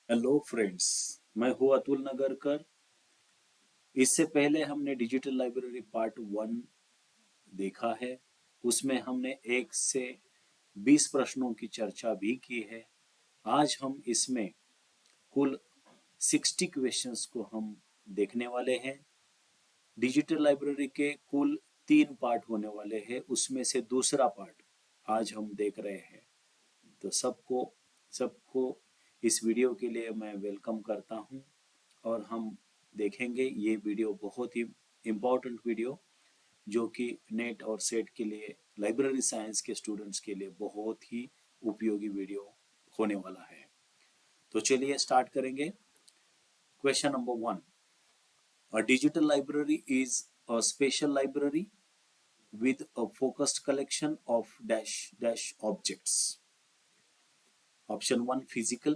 Hello friends, मैं हूँ अतुल नगरकर। इससे पहले हमने डिजिटल लाइब्रेरी पार्ट 1 देखा है। उसमें हमने 1 से 20 प्रश्नों की चर्चा भी की है। आज हम इसमें कुल 60 क्वेश्चंस को हम देखने वाले हैं। डिजिटल लाइब्रेरी के कुल 3 पार्ट होने वाले हैं, उसमें से दूसरा पार्ट आज हम देख रहे हैं। तो सबको सबको इस वीडियो के लिए मैं वेलकम करता हूं और हम देखेंगे ये वीडियो बहुत ही इम्पोर्टेंट वीडियो जो कि नेट और सेट के लिए लाइब्रेरी साइंस के स्टूडेंट्स के लिए बहुत ही उपयोगी वीडियो होने वाला है। तो चलिए स्टार्ट करेंगे। Question number 1, a digital library is a special library with a focused collection of dash dash objects. Option 1 physical,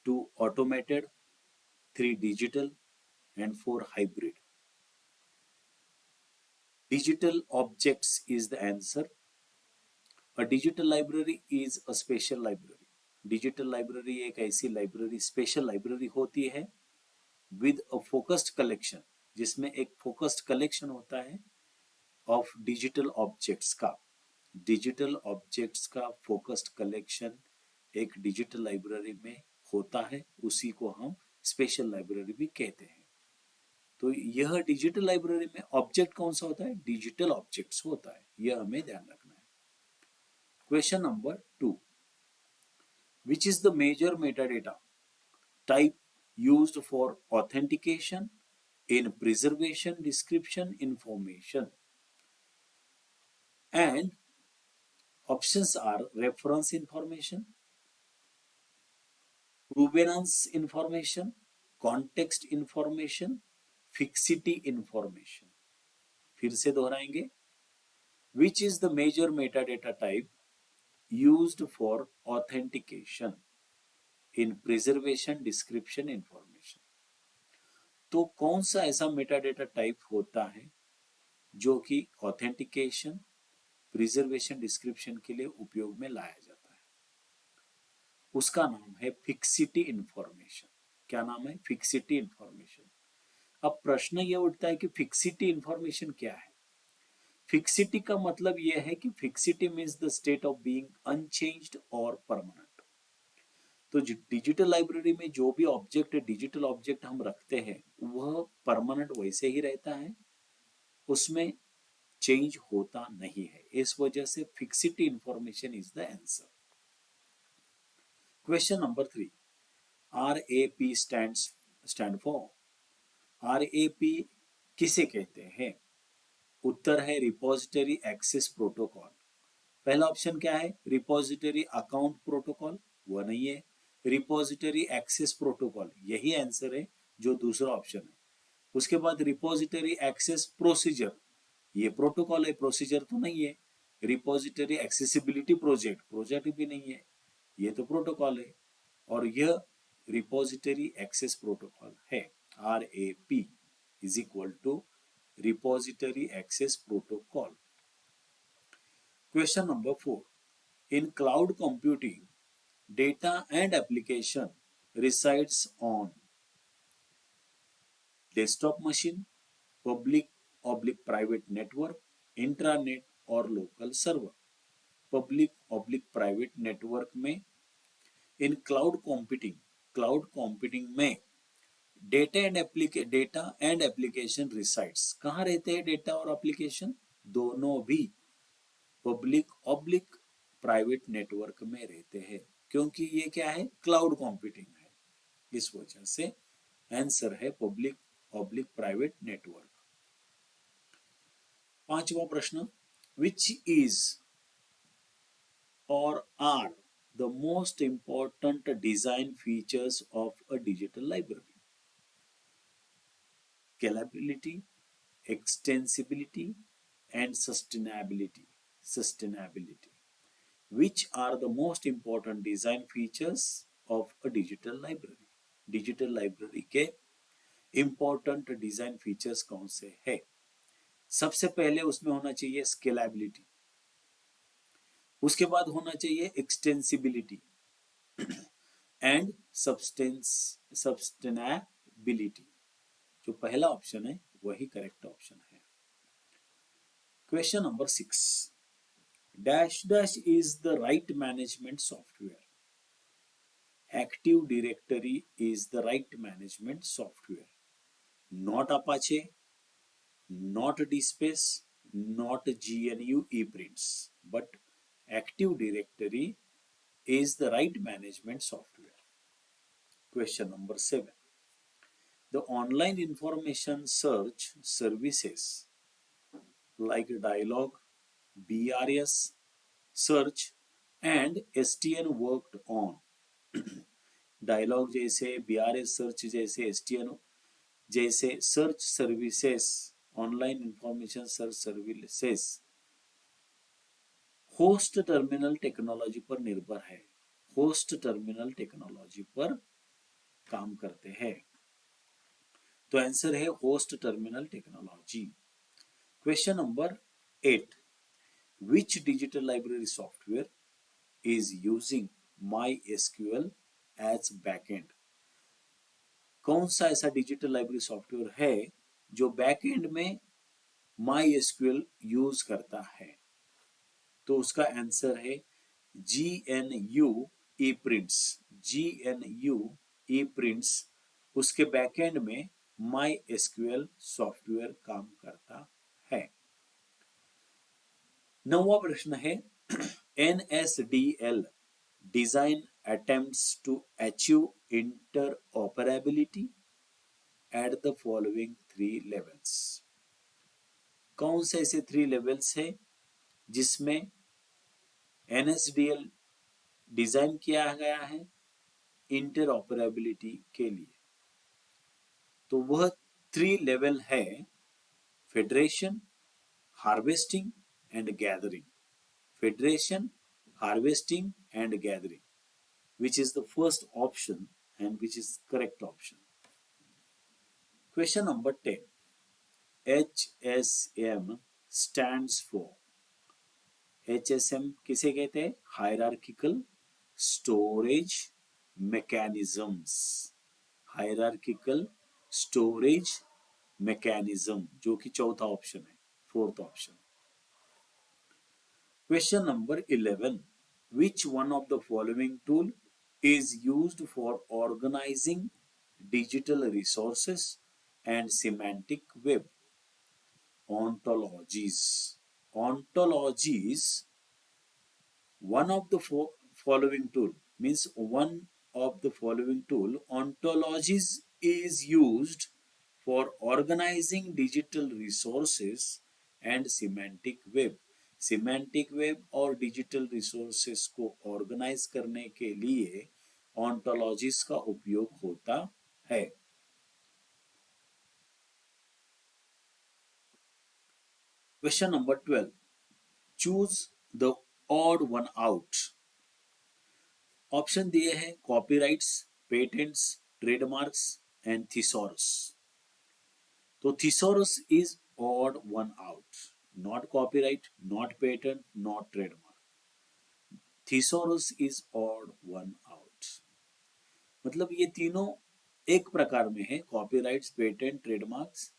2 automated, 3 digital, and 4 hybrid. Digital objects is the answer. A digital library is a special library. Digital library एक ऐसी library special library होती है with a focused collection, जिसमें एक focused collection होता है of digital objects का। Digital objects का फोकस्ड कलेक्शन एक डिजिटल लाइब्रेरी में होता है, उसी को हम स्पेशल लाइब्रेरी भी कहते हैं। तो यह डिजिटल लाइब्रेरी में ऑब्जेक्ट कौन सा होता है? डिजिटल ऑब्जेक्ट्स होता है, यह हमें ध्यान रखना है। Question number 2, which is the major metadata type used for authentication in preservation description information? And options are reference information, provenance information, context information, fixity information. फिर से दोहराएंगे। Which is the major metadata type used for authentication in preservation description information? तो कौन सा ऐसा metadata type होता है जो कि ऑथेंटिकेशन प्रिजर्वेशन डिस्क्रिप्शन के लिए उपयोग में लाया जाता है? उसका नाम है फिक्सिटी इंफॉर्मेशन। क्या नाम है? Fixity information. अब प्रश्न ये उठता है कि फिक्सिटी इंफॉर्मेशन क्या है? फिक्सिटी का मतलब यह है कि fixity means the state of being unchanged और परमानेंट। तो डिजिटल लाइब्रेरी में जो भी ऑब्जेक्ट डिजिटल ऑब्जेक्ट हम रखते हैं वह परमानेंट वैसे ही रहता है, उसमें चेंज होता नहीं है। इस वजह से fixity information is the answer. Question number 3, RAP stand for. RAP किसे कहते हैं? उत्तर है रिपोजिटरी एक्सेस प्रोटोकॉल। पहला ऑप्शन क्या है? रिपोजिटरी अकाउंट प्रोटोकॉल, वो नहीं है। रिपोजिटरी एक्सेस प्रोटोकॉल, यही आंसर है जो दूसरा ऑप्शन है। उसके बाद रिपोजिटरी एक्सेस प्रोसीजर, ये प्रोटोकॉल है, प्रोसीजर तो नहीं है। रिपोजिटरी एक्सेसिबिलिटी प्रोजेक्ट, प्रोजेक्ट भी नहीं है, ये तो प्रोटोकॉल है। और यह रिपोजिटरी एक्सेस प्रोटोकॉल है। RAP is equal to repository access protocol. Question number 4, in cloud computing, data and application resides on desktop machine, public/private network, intranet और local server। public/private network में इन क्लाउड कंप्यूटिंग में data and application resides, कहाँ रहते हैं data और application? दोनों भी public private network में रहते हैं, क्योंकि ये क्या है? क्लाउड कंप्यूटिंग है, इस वजह से आंसर है पब्लिक प्राइवेट नेटवर्क। पांचवा प्रश्न, which is or are the most important design features of a digital library? Scalability, extensibility and sustainability. Which are the most important design features of a digital library? Digital library के important design features कौन से है? सबसे पहले उसमें होना चाहिए scalability, उसके बाद होना चाहिए एक्सटेंसिबिलिटी एंड सस्टेनेबिलिटी। जो पहला ऑप्शन है वही करेक्ट ऑप्शन है। Question number 6, dash dash is the right management software. Active directory is the right management software. Not Apache, not DSpace, not GNU ePrints, but Active Directory is the right management software. Question number 7. The online information search services like Dialog, BRS, Search and STN worked on. Dialog जैसे, BRS search जैसे, STN जैसे search services, online information search services host terminal technology पर निर्भर है, host terminal technology पर काम करते हैं। तो आंसर है host terminal technology. Question number 8, which digital library software is using MySQL as backend. कौन सा ऐसा डिजिटल लाइब्रेरी सॉफ्टवेयर है जो बैकएंड में MySQL यूज करता है? तो उसका आंसर है GNU ePrints। GNU ePrints उसके बैकएंड में MySQL सॉफ्टवेयर काम करता है। 9वां प्रश्न है, NSDL design attempts to achieve interoperability at the following 3 levels। कौन से ऐसे 3 लेवल्स है जिसमें NSDL डिजाइन किया गया है इंटरऑपरेबिलिटी के लिए? तो वह 3 लेवल है federation, harvesting and gathering. Federation, harvesting and gathering, which is the first option and which is correct option. Question number 10, HSM stands for। HSM किसे कहते हैं? Hierarchical storage mechanisms. Hierarchical storage mechanism, जो कि चौथा option है, fourth option. Question number 11, which one of the following tool is used for organizing digital resources and semantic web? Ontologies। Ontologies, one of the following tool means one of the following tool, ontologies is used for organizing digital resources and semantic web। Semantic web और digital resources को organise करने के लिए ontologies का उपयोग होता है। Question number 12, choose the odd one out. Option दिए हैं copyrights, patents, trademarks and thesaurus. तो thesaurus is odd one out, not copyright, not patent, not trademark. Thesaurus is odd one out। मतलब ये तीनों एक प्रकार में है, कॉपीराइट्स, पेटेंट, ट्रेडमार्क्स,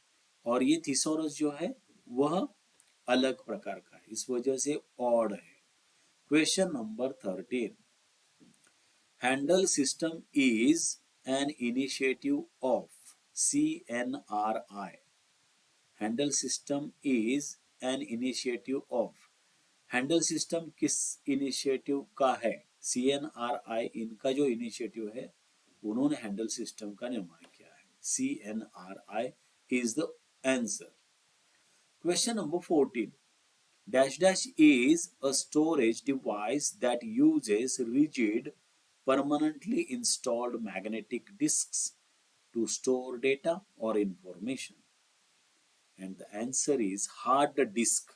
और ये थिसॉरस जो है वह अलग प्रकार का है, इस वजह से ऑड है। Question number 13, handle system is an initiative of CNRI। Handle system is an initiative of. Handle system किस इनिशिएटिव का है? CNRI इनका जो इनिशिएटिव है, उन्होंने हैंडल सिस्टम का निर्माण किया है। CNRI is the answer. Question number 14, dash dash is a storage device that uses rigid permanently installed magnetic disks to store data or information, and the answer is hard disk।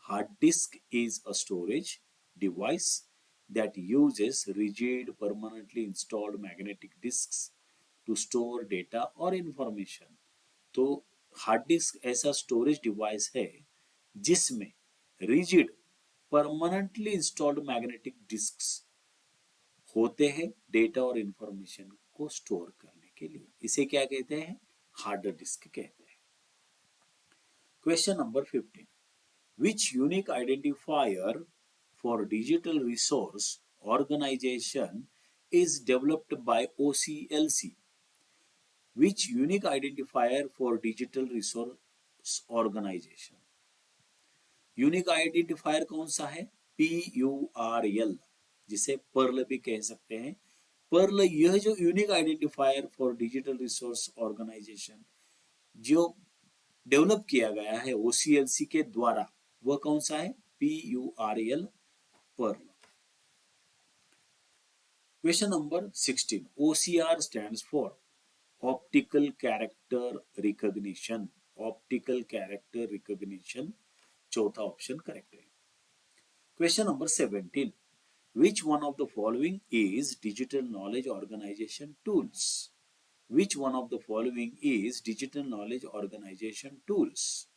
Hard disk is a storage device that uses rigid permanently installed magnetic disks to store data or information। तो hard disk ऐसा storage device है जिसमें rigid permanently installed magnetic disks होते हैं data और information को store करने के लिए। इसे क्या कहते हैं? हार्ड डिस्क कहते हैं। Question number 15, which unique identifier for digital resource organization is developed by OCLC? Which unique identifier for digital resource organization? Unique identifier कौन सा है? PURL, जिसे पर्ल भी कह सकते हैं। पर्ल, यह जो unique identifier for digital resource organisation जो डेवलप किया गया है OCLC के द्वारा, वह कौन सा है? PURL, PURL. Question number 16, OCR stands for optical character recognition. Optical character recognition, चौथा ऑप्शन करेक्ट है। क्वेश्चन नंबर 17, which one of the following is digital knowledge organization tools? Which one of the following is digital knowledge organization tools?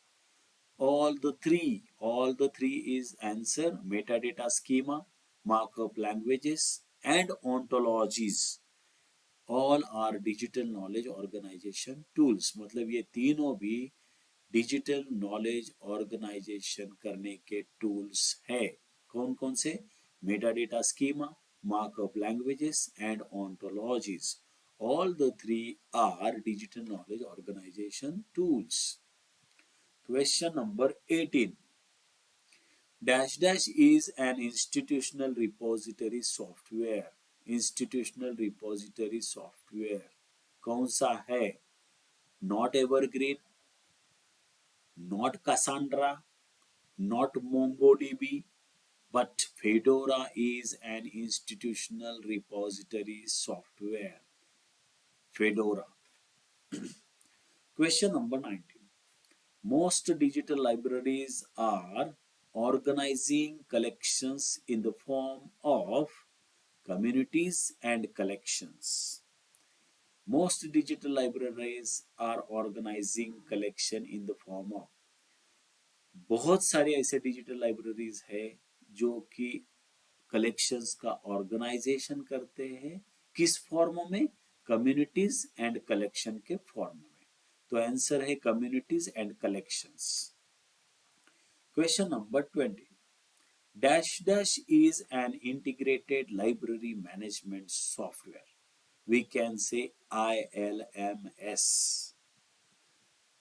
All the three is answer: metadata schema, markup languages and ontologies. All are digital knowledge organization tools। मतलब ये तीनों भी digital knowledge organisation करने के tools है। कौन कौन से? Metadata schema, markup languages and ontologies. All the three are digital knowledge organization tools. Question number 18, dash dash is an institutional repository software। institutional repository software कौन सा है? Not evergreen, not Cassandra, not MongoDB, but Fedora is an institutional repository software. Fedora. Question number 19. Most digital libraries are organizing collections in the form of communities and collections. Most digital libraries are organizing collection in the form of, बहुत सारे ऐसे digital libraries है जो कि collections का organisation करते हैं। किस फॉर्म में? कम्युनिटीज एंड कलेक्शन के फॉर्म में। तो आंसर है communities and collections. Question number 20, dash dash is an integrated library management software. We can say ILMS।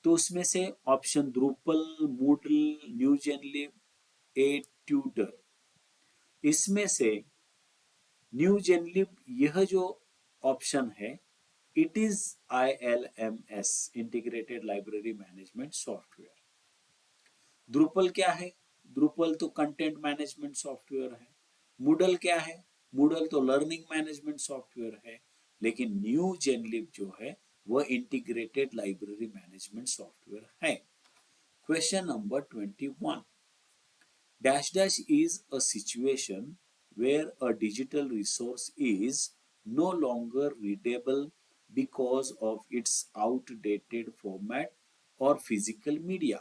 तो उसमें से option Drupal, Moodle, NewGenLib, ATutor, इसमें से न्यूजेनलिब यह जो ऑप्शन है, it is ILMS, integrated library management software. Drupal क्या है? द्रुपल तो कंटेंट मैनेजमेंट सॉफ्टवेयर है। मूडल क्या है? मूडल तो लर्निंग मैनेजमेंट सॉफ्टवेयर है। लेकिन न्यूजेनलिब जो है वह इंटीग्रेटेड लाइब्रेरी मैनेजमेंट सॉफ्टवेयर है। Question number 21, dash dash is a situation where a digital resource is no longer readable because of its outdated format or physical media.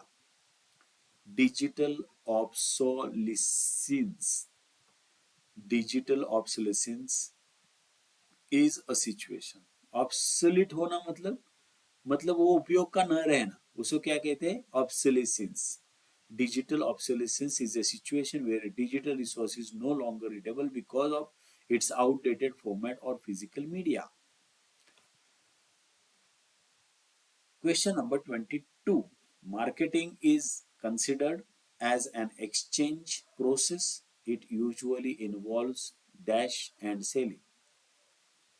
Digital obsolescence. Digital obsolescence is a situation. Obsolete होना मतलब वो उपयोग का न रहना, उसको क्या कहते हैं? Obsolescence. Digital obsolescence is a situation where a digital resource is no longer readable because of its outdated format or physical media. Question number 22. Marketing is considered as an exchange process. It usually involves dash and selling.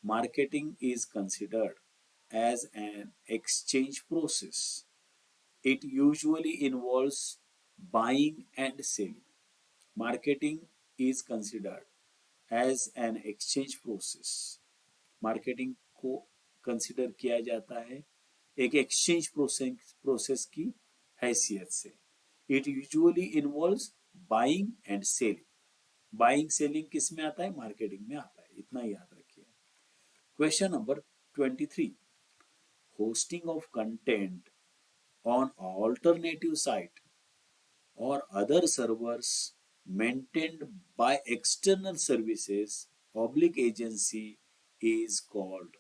Marketing is considered as an exchange process. It usually involves buying and selling. Marketing is considered as an exchange process. Marketing को consider किया जाता है एक exchange process की हैसियत से। It usually involves buying and selling. Buying selling किस में आता है? मार्केटिंग में आता है। इतना याद रखिए। Question number 23, hosting of content on alternative site or other servers maintained by external services oblique agency is called?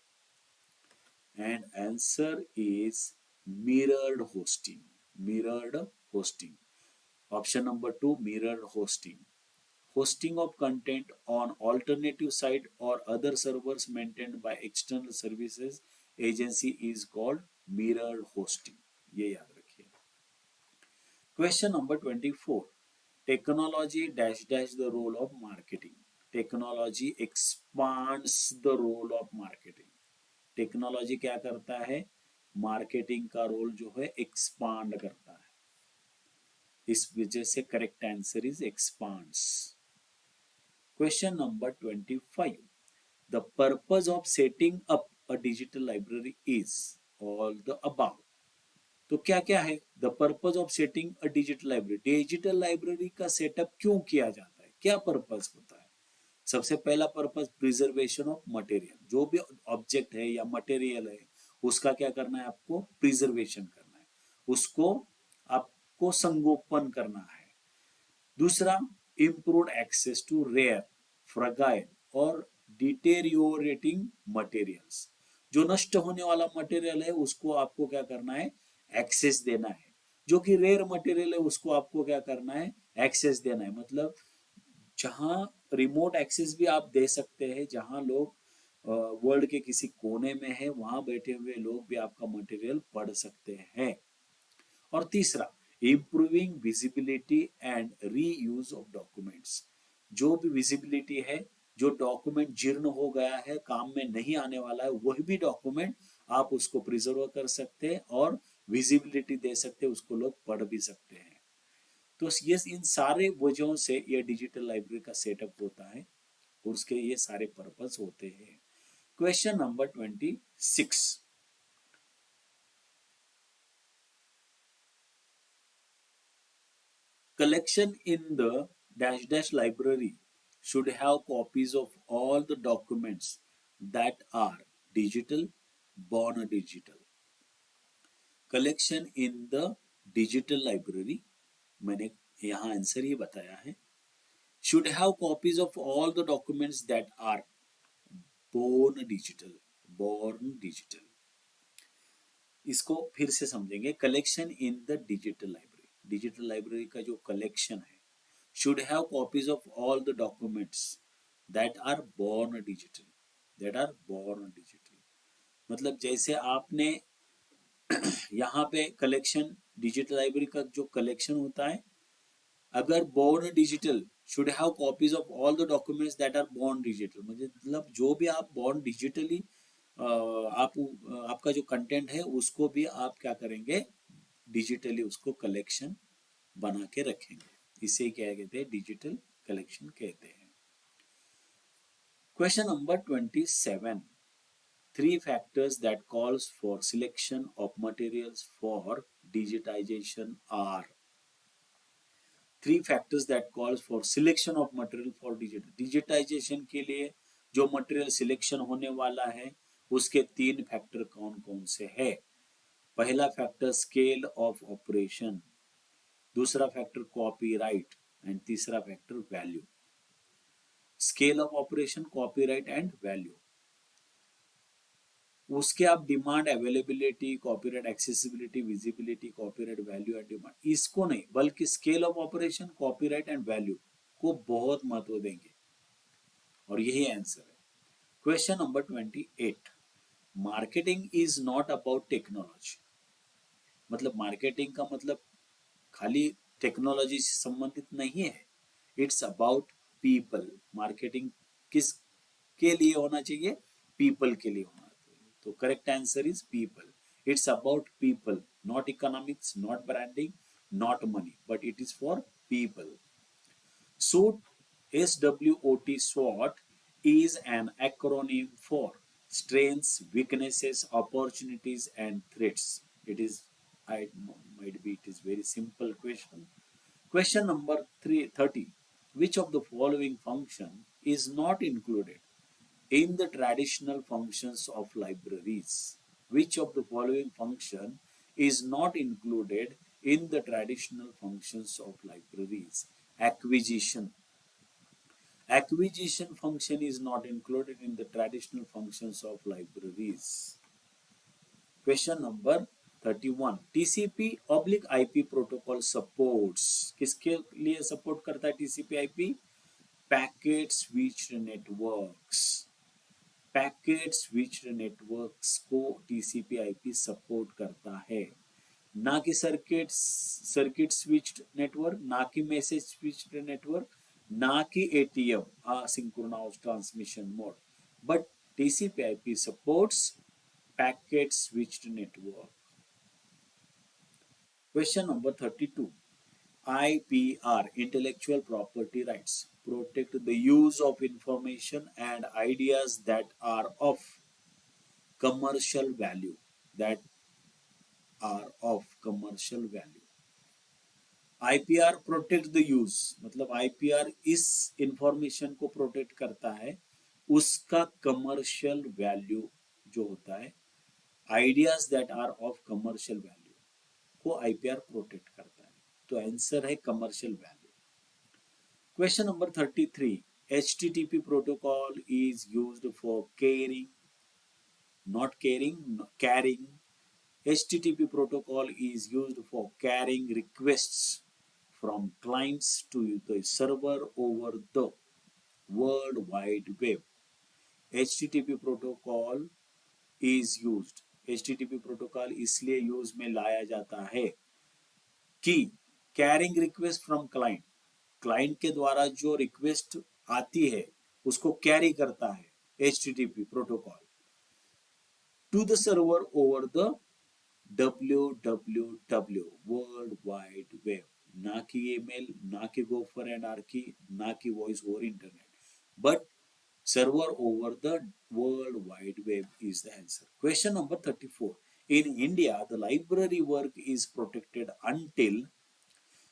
And answer is mirrored hosting. Mirrored hosting. Option number 2, mirrored hosting. Hosting of content on alternative site or other servers maintained by external services agency is called mirrored hosting. ये याद रखिए. Question number 24. Technology dash dash the role of marketing. Technology expands the role of marketing. Technology क्या करता है? Marketing का role जो है expand करता है. इस वजह से correct answer is expands. Question number 25. The purpose of setting up a digital library is all the above. तो क्या क्या है? The purpose of setting a digital library. Digital library का सेटअप क्यों किया जाता है? क्या पर्पज होता है? सबसे पहला पर्पज प्रिजर्वेशन ऑफ मटेरियल. जो भी ऑब्जेक्ट है या मटेरियल है उसका क्या करना है? आपको प्रिजर्वेशन करना है, उसको आपको संगोपन करना है. दूसरा, इम्प्रूव एक्सेस टू रेयर, फ्रगाइल और डिटेरियोरेटिंग मटेरियल्स. जो नष्ट होने वाला मटेरियल है उसको आपको क्या करना है? एक्सेस देना है. जो कि रेयर मटेरियल है उसको आपको क्या करना है? एक्सेस देना है. मतलब जहां रिमोट एक्सेस भी आप दे सकते हैं, जहां लोग वर्ल्ड के किसी कोने में है वहां बैठे हुए लोग भी आपका मटेरियल पढ़ सकते हैं. और तीसरा, improving visibility and reuse of documents. जो भी विजिबिलिटी है, जो डॉक्यूमेंट जीर्ण हो गया है, काम में नहीं आने वाला है, वही भी डॉक्यूमेंट आप उसको प्रिजर्व कर सकते हैं और विजिबिलिटी दे सकते हैं, उसको लोग पढ़ भी सकते हैं. तो ये इन सारे वजहों से ये डिजिटल लाइब्रेरी का सेटअप होता है और उसके ये सारे पर्पस होते हैं. Question number 26. Collection in the dash dash library should have copies of all the documents that are digital, born digital. Collection in the digital library, मैंने यहाँ आंसर ही बताया है, should have copies of all the documents that are born digital. Born digital. इसको फिर से समझेंगे. Collection in the digital library. Digital library का जो कलेक्शन है should have copies of all the documents that are born digital. That are born digital. मतलब जैसे आपने यहाँ पे कलेक्शन, डिजिटल लाइब्रेरी का जो कलेक्शन होता है, अगर born digital should have copies of all the documents that are born digital, मतलब जो भी आप born digitally आप आपका जो कंटेंट है उसको भी आप क्या करेंगे? डिजिटली उसको कलेक्शन बना के रखेंगे. इसे क्या कहते हैं? डिजिटल कलेक्शन कहते हैं. Question number 27. 3 factors that calls for selection of materials for digitization are. 3 factors that calls for selection of material for digitization के लिए जो मटेरियल सिलेक्शन होने वाला है उसके 3 फैक्टर कौन कौन से है? पहला फैक्टर स्केल ऑफ ऑपरेशन, दूसरा फैक्टर कॉपीराइट एंड तीसरा factor value. Scale of operation, copyright and value. उसके आप demand, availability, copyright accessibility, visibility, copyright value and demand, इसको नहीं बल्कि scale of operation, copyright and value को बहुत महत्व देंगे और यही आंसर है. Question number 28. Marketing is not about technology. मतलब मार्केटिंग का मतलब खाली टेक्नोलॉजी से संबंधित नहीं है. It's about people. मार्केटिंग किस के लिए होना चाहिए? पीपल के लिए होना चाहिए. तो correct answer is people. It's about people, not economics, not branding, not money, but it is for people. SWOT, SWOT, SWOT is an acronym for strengths, weaknesses, opportunities, and threats. It is, I might be, it is very simple question. Question number 30. Which of the following function is not included in the traditional functions of libraries? Which of the following function is not included in the traditional functions of libraries? Acquisition. Acquisition function is not included in the traditional functions of libraries. Question number 31. TCP oblique IP protocol supports, किसके लिए support करता है TCP IP? Packet switched networks. Packet switched networks को TCP IP support करता है, ना कि circuit switched network, ना कि मैसेज स्विच्ड नेटवर्क, ना कि ATM asynchronous transmission mode, but TCP IP supports packet switched network. Question number 32. IPR, intellectual property rights, protect the use of information and ideas that are of commercial value, that are of commercial value. IPR protect the use, मतलब IPR इस information को protect करता है, उसका commercial value जो होता है, ideas that are of commercial value को IPR प्रोटेक्ट करता है। तो आंसर है commercial value. Question number 33. HTTP protocol is used for carrying, not carrying. HTTP protocol is used for carrying requests from clients to the server over the World Wide Web. HTTP protocol is used. HTTP protocol इसलिए use में लाया जाता है कि carrying request from client, client के द्वारा जो request आती है उसको कैरी करता है HTTP protocol to the server over the www world wide web, ना कि ईमेल, ना कि गोफर एंड आर्की, ना कि voice over internet, but server over the world wide web is the answer. Question number 34. In India, the library work is protected until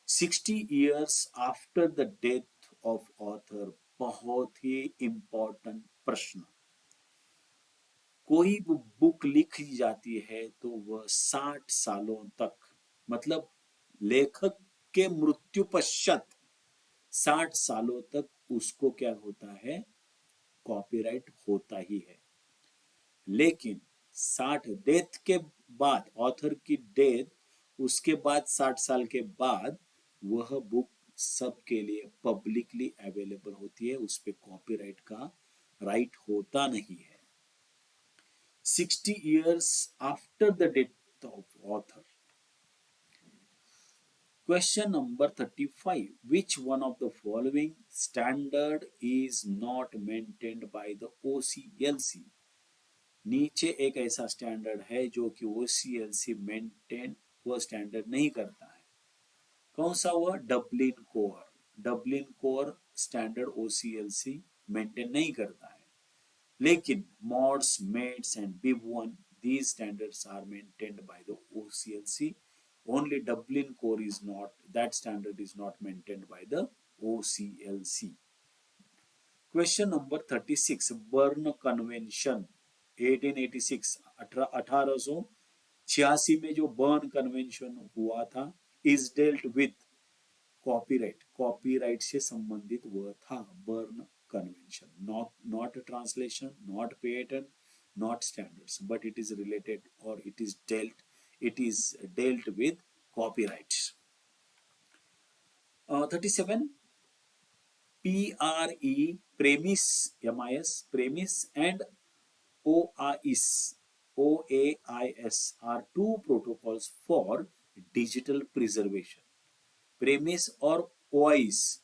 60 years after the death of author. बहुत ही important प्रश्न। कोई book लिखी जाती है तो वह 60 सालों तक, मतलब लेखक के मृत्यु पश्चात 60 सालों तक उसको क्या होता है, कॉपीराइट होता ही है। लेकिन 60 डेथ के बाद, ऑथर की डेथ, उसके बाद 60 साल के बाद वह बुक सबके लिए पब्लिकली अवेलेबल होती है, उस पे कॉपीराइट का राइट होता नहीं है। 60 years after the death of author. Question number 35. Which one of the following standard is not maintained by the OCLC? नीचे एक ऐसा स्टैंडर्ड है जो कि OCLC मेंटेन, वो स्टैंडर्ड नहीं करता है। कौन सा हुआ? Dublin core. Dublin core standard OCLC maintain नहीं करता है, लेकिन MODS, MEDS and BIB1, these standards are maintained by the OCLC. Only Dublin Core is not, that standard is not maintained by the OCLC. Question number 36. Berne Convention 1886, 1886 में जो burn convention हुआ था, is dealt with copyright, copyright से संबंधित वह था burn convention, not a translation, not patent, not standards, but it is related, or it is dealt with copyrights. 37. PRE, premise, MIS, premise and OAIS are two protocols for digital preservation. Premise और OAIS,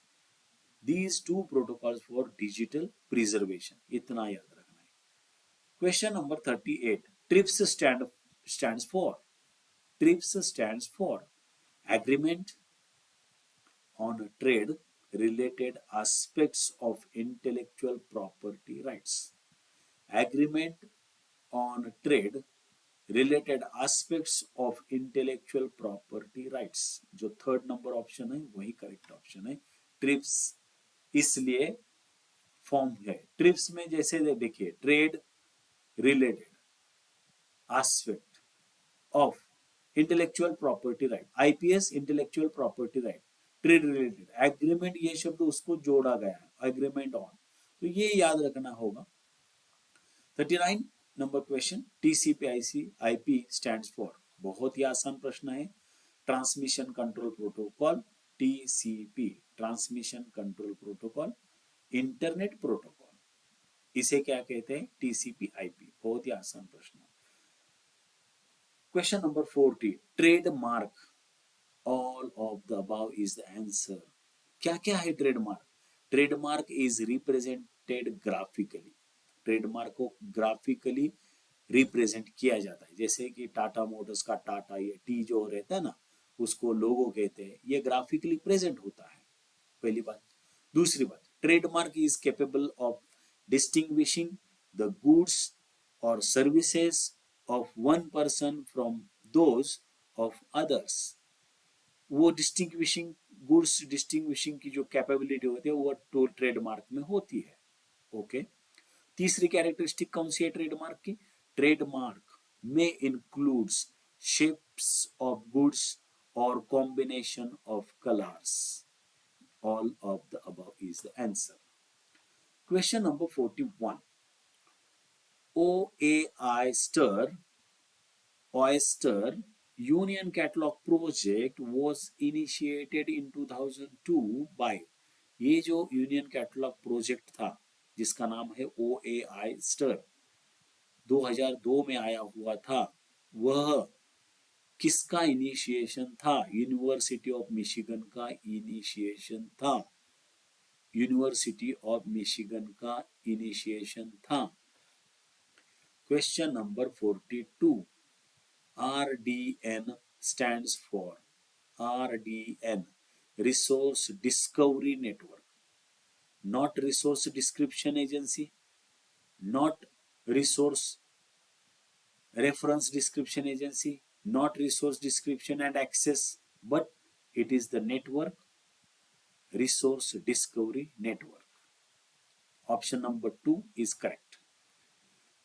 these two protocols for digital preservation. इतना याद रखना है। Question number 38. TRIPS stands for. TRIPS stands for Agreement on Trade Related Aspects of Intellectual Property Rights. Agreement on Trade Related Aspects of Intellectual Property Rights, जो third number option है वही correct option है। Trips इसलिए form है। Trips में जैसे देखिए, trade related aspect of intellectual property right, IPS intellectual property right, trade related, agreement, ये शब्द उसको जोड़ा गया है, एग्रीमेंट ऑन, तो ये याद रखना होगा। 39 number question, TCP/IP stands for, बहुत ही आसान प्रश्न है, transmission control protocol, TCP transmission control protocol, internet protocol, इसे क्या कहते हैं, TCP/IP, बहुत ही आसान प्रश्न। Question number 40, trademark, all of the above is the answer. क्या क्या है trademark? Trademark is represented graphically, trademark को ग्राफिकली रिप्रेजेंट किया जाता है, जैसे कि टाटा मोटर्स का टाटा, ये टी जो रहता है ना, उसको लोगो कहते हैं, ये ग्राफिकली प्रेजेंट होता है, पहली बात। दूसरी बात, trademark is capable of distinguishing the goods और services of one person from those of others. वो डिस्टिंग्विशिंग गुड्स, डिस्टिंग्विशिंग की जो कैपेबिलिटी होती है वो तो ट्रेडमार्क में होती है। ओके। तीसरी कैरेक्टरिस्टिक कौन सी है ट्रेडमार्क की? ट्रेडमार्क में इंक्लूड्स शेप्स ऑफ गुड्स और combination of colours. All of the above is the answer. Question number 41, Oyster Union Catalog Project was initiated in 2002 by, ये जो यूनियन कैटलॉग प्रोजेक्ट था जिसका नाम है Oyster, 2002 में आया हुआ था, वह किसका इनिशिएशन था? यूनिवर्सिटी ऑफ मिशिगन का इनिशिएशन था, यूनिवर्सिटी ऑफ मिशिगन का इनिशिएशन था। Question number 42, RDN stands for, RDN, Resource Discovery Network, not Resource Description Agency, not Resource Reference Description Agency, not Resource Description and Access, but it is the network, Resource Discovery Network. Option number 2 is correct.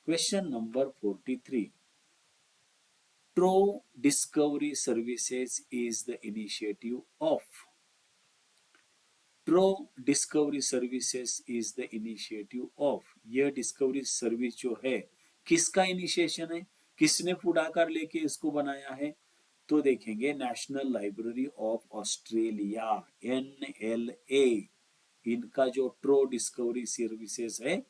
Question number 43, Trove Discovery Services is the initiative of, Trove Discovery Services is the initiative of, यह discovery service जो है किसका initiation है, किसने पुढाकार लेके इसको बनाया है? तो देखेंगे national library of Australia, NLA, इनका जो ट्रो डिस्कवरी सर्विसेज है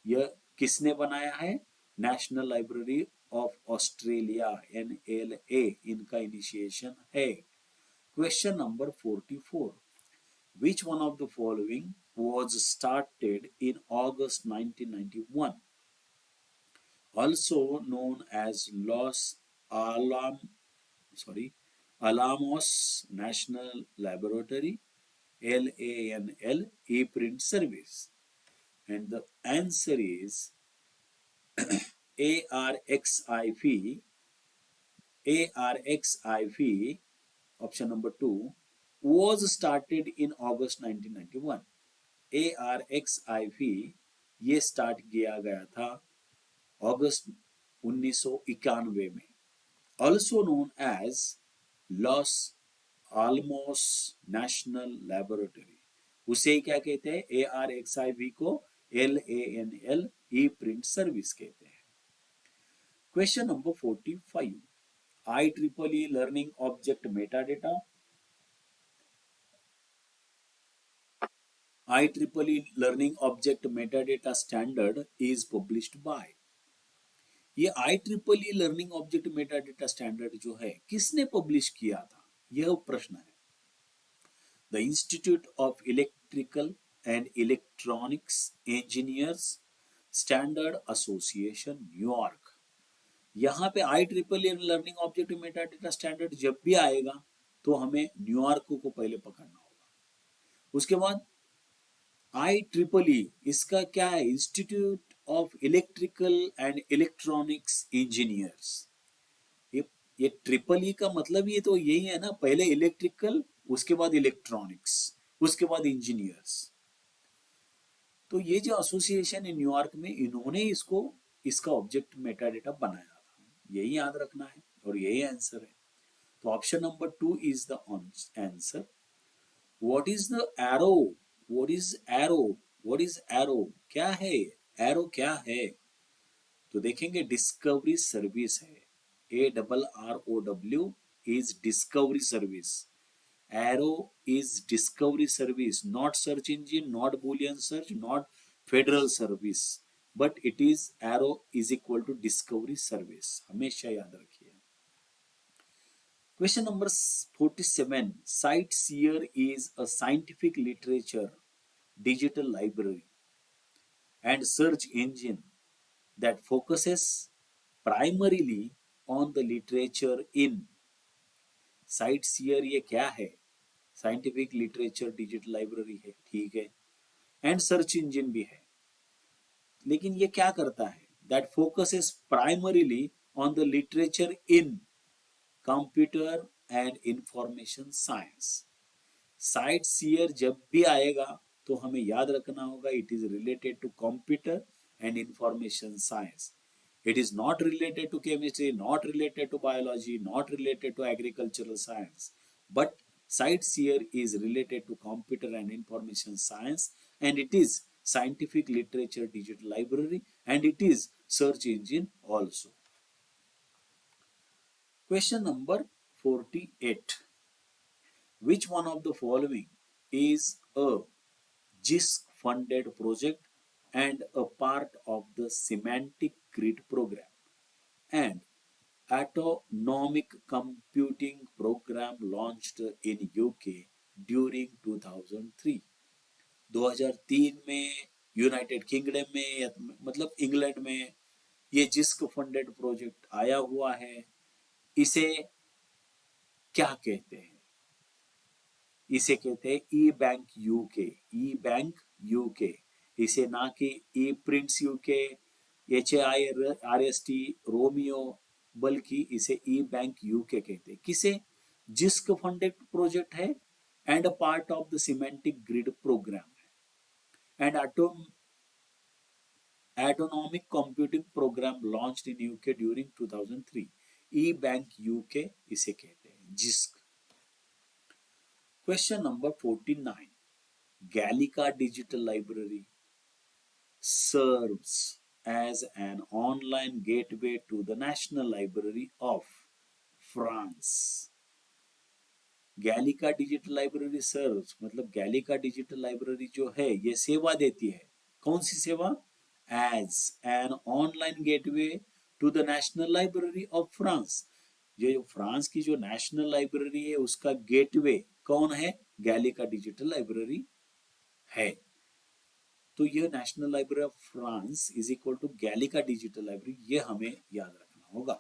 यह किसने बनाया है? National library of Australia, NLA, इनका इनिशिएशन है। Question number 44, which one of the following was started in August 1991, also known as Alamos National Laboratory, LANL, e-print service? And the answer is ARXIV, ARXIV, option number 2, was started in August 1991. ARXIV ये start किया गया था अगस्त 1991 में। Also known as Los Alamos National Laboratory, उसे क्या कहते हैं? ARXIV को LANL, ई प्रिंट सर्विस कहते हैं। Question number 45, IEEE learning object metadata, IEEE learning object metadata standard is published by, ये IEEE learning object metadata standard जो है किसने पब्लिश किया था? यह प्रश्न है। The institute of electrical and electronics engineers standard association, New York. यहाँ पे IEEE learning object metadata standard जब भी आएगा तो हमें न्यूयॉर्क को पहले पकड़ना होगा। उसके बाद IEEE, इसका क्या है? Institute of electrical and electronics engineers. ये ट्रिपल ई का मतलब ये तो यही है ना, पहले इलेक्ट्रिकल, उसके बाद इलेक्ट्रॉनिक्स, उसके बाद इंजीनियर्स। तो ये जो एसोसिएशन है न्यूयॉर्क में, इन्होंने इसको, इसका ऑब्जेक्ट मेटाडेटा बनाया था, यही याद रखना है और यही आंसर है। तो option number 2 is the answer. What is the arrow what is arrow, what is arrow, क्या है, एरो क्या है? तो देखेंगे डिस्कवरी सर्विस है, ARROW is discovery service. Arrow is discovery service, not search engine, not Boolean search, not federal service, but it is arrow is equal to discovery service, हमेशा याद रखिए। Question number 47. CiteSeer is a scientific literature digital library and search engine that focuses primarily on the literature in। CiteSeer ये क्या है? Scientific literature digital library है, ठीक है, and search engine भी है, लेकिन ये क्या करता है? That focuses primarily on the literature in computer and information science. CiteSeer जब भी आएगा तो हमें याद रखना होगा it is related to computer and information science. It is not related to chemistry, not related to biology, not related to agricultural science, but CiteSeer is related to computer and information science, and it is scientific literature digital library, and it is search engine also। Question number 48. Which one of the following is a JISC funded project and a part of the semantic grid program and autonomic computing program launched in UK during 2003? 2003 में United kingdom में या मतलब England में ये जिस्क funded project आया हुआ है, इसे क्या कहते हैं? इसे कहते हैं e bank UK, e bank UK, इसे ना कि e prints UK, HAIRST Romeo, बल्कि इसे ई बैंक यूके कहते हैं। किसे? जिस्क फंडेड प्रोजेक्ट है and a part of the semantic grid programme है, and autonomic computing program launched in UK during 2003। E-Bank UK इसे कहते हैं, जिस्क। Question number 49. Gallica Digital Library serves as an online gateway to the National Library of France। Gallica digital library serves मतलब Gallica digital library जो है ये सेवा देती है, कौन सी सेवा? As an online gateway to the national library of France. ये जो फ्रांस की जो नेशनल लाइब्रेरी है उसका गेटवे कौन है? गैलिका डिजिटल लाइब्रेरी है। तो ये National library of France is equal to Gallica digital library, ये हमें याद रखना होगा।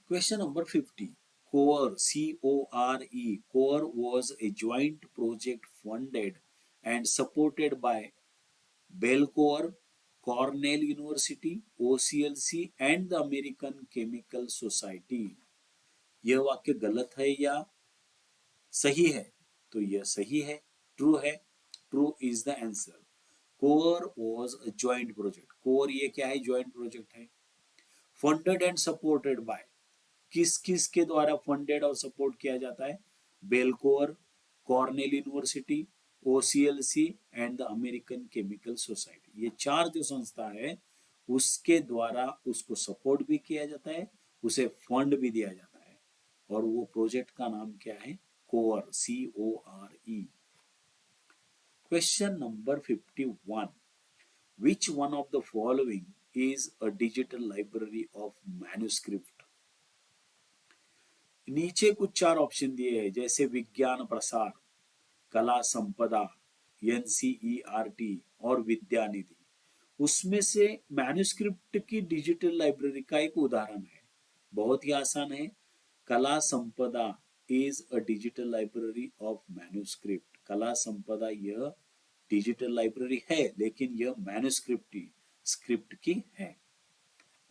Question number 50. CORE, CORE, CORE was a joint project funded and supported by Belcour, Cornell University, OCLC and the American Chemical Society। यह वाक्य गलत है या सही है? तो यह सही है, ट्रू है, true is the answer. Core was a joint project, core ये क्या है? जॉइंट प्रोजेक्ट है। फंडेड एंड सपोर्टेड बाय, किस किस के द्वारा फंडेड और सपोर्ट किया जाता है? Bellcore, Cornell University, OCLC and the American Chemical Society. ये चार जो संस्था है उसके द्वारा उसको सपोर्ट भी किया जाता है, उसे फंड भी दिया जाता है, और वो प्रोजेक्ट का नाम क्या है? Core, CORE। Question number 51. Which one of the following is a digital library of manuscript? नीचे कुछ चार ऑप्शन दिए हैं, जैसे विज्ञान प्रसार, कला संपदा, NCERT और विद्यानिधि। उसमें से मैन्युस्क्रिप्ट की डिजिटल लाइब्रेरी का एक उदाहरण है, बहुत ही आसान है। कला संपदा is a digital library of manuscript. कला संपदा यह डिजिटल लाइब्रेरी है, लेकिन यह मैन्युस्क्रिप्ट स्क्रिप्ट की है।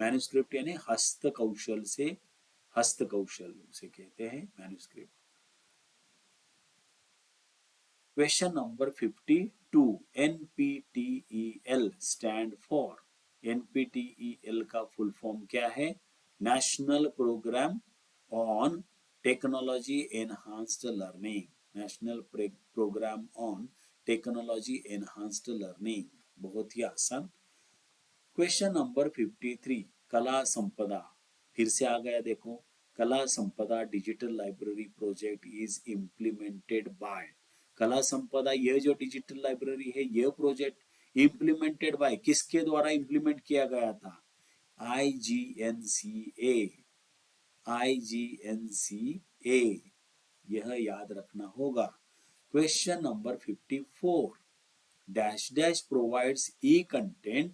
मैन्युस्क्रिप्ट यानी हस्तकौशल से, हस्तकौशल उसे कहते हैं manuscript. Question number 52. NPTEL stand for, NPTEL का फुल फॉर्म क्या है? National programme on technology enhanced learning. National programme on technology enhanced learning, बहुत ही आसान। क्वेश्चन नंबर 53, कला संपदा, फिर से आ गया देखो। कला संपदा digital library project is implemented by, कला संपदा यह जो डिजिटल लाइब्रेरी है यह प्रोजेक्ट इम्प्लीमेंटेड बाय किसके द्वारा इम्प्लीमेंट किया गया था? IGNCA, IGNCA, यह याद रखना होगा। Question number 54, dash dash provides e-content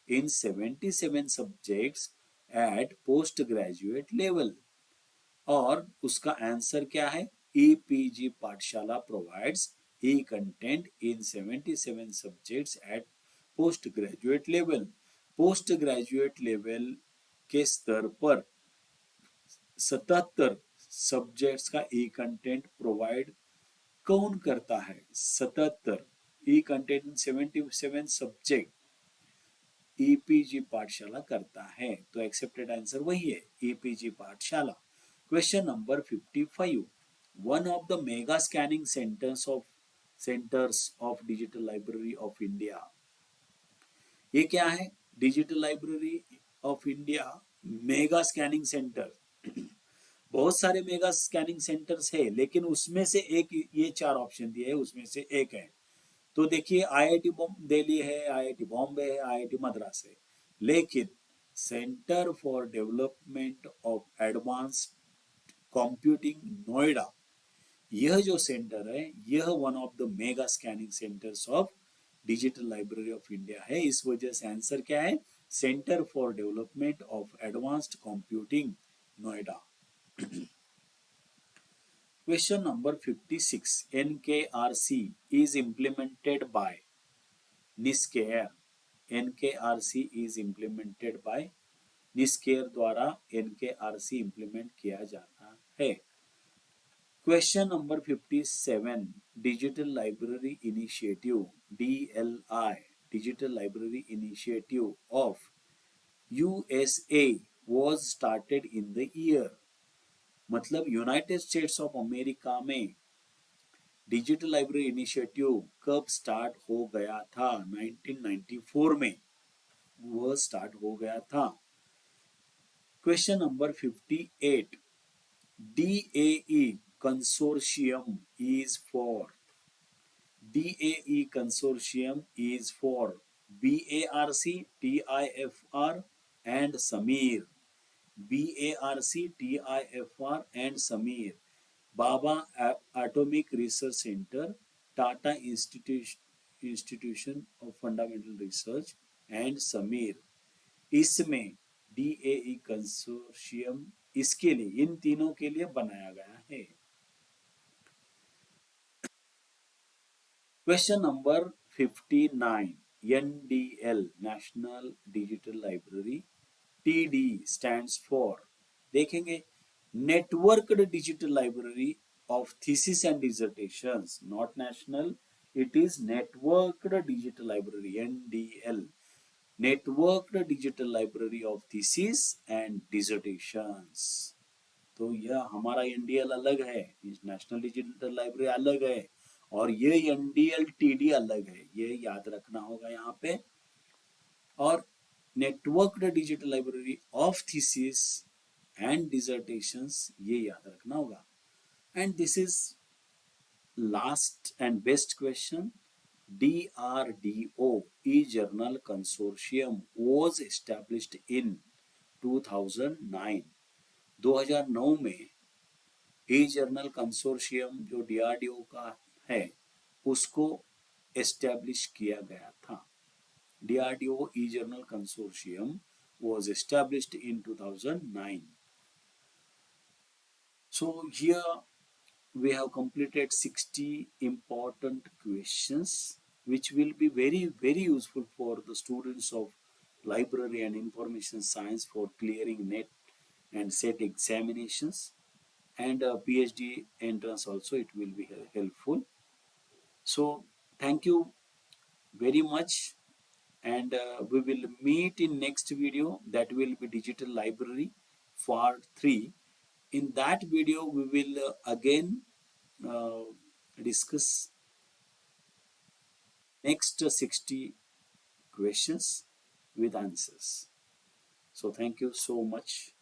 in 77 subjects at postgraduate level, और उसका आंसर क्या है? EPG पाठशाला provides e-content in 77 subjects at postgraduate level। Post graduate level के स्तर पर 77 सब्जेक्ट्स का ई कंटेंट प्रोवाइड कौन करता है? 77 ई कंटेंट 77 सब्जेक्ट ईपीजी पाठशाला करता है, तो एक्सेप्टेड आंसर वही है, ईपीजी पाठशाला। Question number 55, one of the mega scanning centres of digital library of India, ये क्या है? Digital library of India mega scanning centre, बहुत सारे मेगा स्कैनिंग सेंटर्स है, लेकिन उसमें से एक, ये चार ऑप्शन दिए है उसमें से एक है। तो देखिए आईआईटी दिल्ली है, आईआईटी बॉम्बे है, आईआईटी मद्रास है, लेकिन centre for development of advanced computing Noida, यह जो सेंटर है यह one of the mega scanning centres of digital library of India है। इस वजह से आंसर क्या है? Centre for development of advanced computing Noida. Question number 56, NKRC is implemented by NISCARE, NKRC is implemented by NISCARE द्वारा NKRC implement किया जाता है। Question number 57, Digital Library Initiative, DLI, Digital Library Initiative of USA was started in the year, मतलब United states of America में digital library initiative कब start हो गया था? 1994 में वह स्टार्ट हो गया था। Question number 58, DAE consortium is for, DAE consortium is for BARC, TIFR and Samir, BARC, TIFR and Samir, Baba Atomic Research Center, Tata Institution of Fundamental Research and Samir। इसमें DAE consortium इसके लिए, इन तीनों के लिए बनाया गया है। Question number 59, NDL national digital library, TD stands for, देखेंगे networked digital library of thesis and dissertations, not national, it is networked digital library, NDL, networked digital library of thesis and dissertations. तो यह हमारा NDL अलग है, national digital library अलग है, और ये NDL TD अलग है, ये याद रखना होगा यहाँ पे। और networked digital library of thesis and dissertations, ये याद रखना होगा। And this is last and best question, DRDO e-journal consortium was established in 2009, 2009 में ई जर्नल कंसोर्शियम जो DRDO का है उसको एस्टेब्लिश किया गया था। DRDO e-journal consortium was established in 2009. So here we have completed 60 important questions which will be very useful for the students of library and information science for clearing NET and SET examinations, and PhD entrance also it will be helpful. So thank you very much, and we will meet in next video, that will be digital library part 3. In that video we will again uh, discuss next 60 questions with answers. So thank you so much.